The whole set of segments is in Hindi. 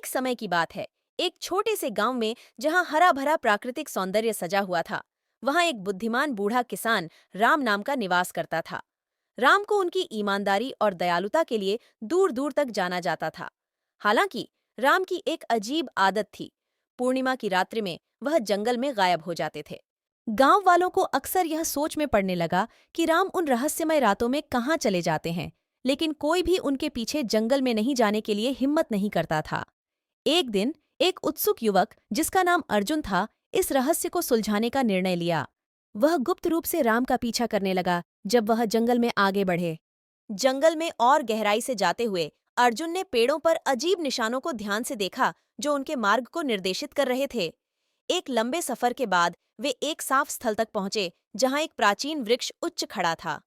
एक समय की बात है। एक छोटे से गांव में जहां हरा भरा प्राकृतिक सौंदर्य सजा हुआ था, वहां एक बुद्धिमान बूढ़ा किसान राम नाम का निवास करता था। राम को उनकी ईमानदारी और दयालुता के लिए दूर दूर तक जाना जाता था। हालांकि राम की एक अजीब आदत थी। पूर्णिमा की रात्रि में वह जंगल में गायब हो जाते थे। गांव वालों को अक्सर यह सोच में पड़ने लगा कि राम उन रहस्यमय रातों में कहाँ चले जाते हैं, लेकिन कोई भी उनके पीछे जंगल में नहीं जाने के लिए हिम्मत नहीं करता था। एक दिन एक उत्सुक युवक जिसका नाम अर्जुन था, इस रहस्य को सुलझाने का निर्णय लिया। वह गुप्त रूप से राम का पीछा करने लगा। जब वह जंगल में आगे बढ़े, जंगल में और गहराई से जाते हुए अर्जुन ने पेड़ों पर अजीब निशानों को ध्यान से देखा जो उनके मार्ग को निर्देशित कर रहे थे। एक लंबे सफर के बाद वे एक साफ स्थल तक पहुंचे जहां एक प्राचीन वृक्ष उच्च खड़ा था।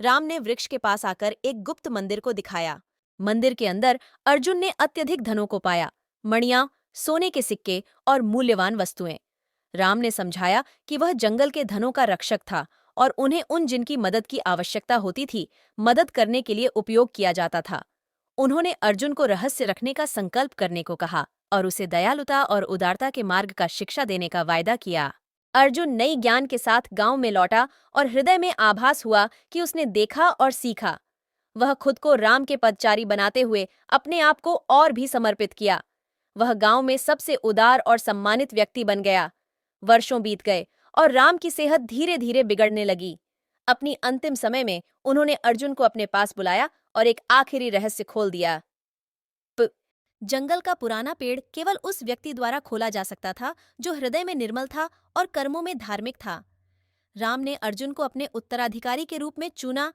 राम ने वृक्ष के पास आकर एक गुप्त मंदिर को दिखाया। मंदिर के अंदर अर्जुन ने अत्यधिक धनों को पाया, मणियां, सोने के सिक्के और मूल्यवान वस्तुएं। राम ने समझाया कि वह जंगल के धनों का रक्षक था और उन्हें उन जिनकी मदद की आवश्यकता होती थी, मदद करने के लिए उपयोग किया जाता था। उन्होंने अर्जुन को रहस्य रखने का संकल्प करने को कहा और उसे दयालुता और उदारता के मार्ग का शिक्षा देने का वायदा किया। अर्जुन नई ज्ञान के साथ गांव में लौटा और हृदय में आभास हुआ कि उसने देखा और सीखा। वह खुद को राम के पदचारी बनाते हुए अपने आप को और भी समर्पित किया। वह गांव में सबसे उदार और सम्मानित व्यक्ति बन गया। वर्षों बीत गए और राम की सेहत धीरे धीरे बिगड़ने लगी। अपनी अंतिम समय में उन्होंने अर्जुन को अपने पास बुलाया और एक आखिरी रहस्य खोल दिया। प- जंगल का पुराना पेड़ केवल उस व्यक्ति द्वारा खोला जा सकता था जो हृदय में निर्मल था और कर्मों में धार्मिक था। राम ने अर्जुन को अपने उत्तराधिकारी के रूप में चुना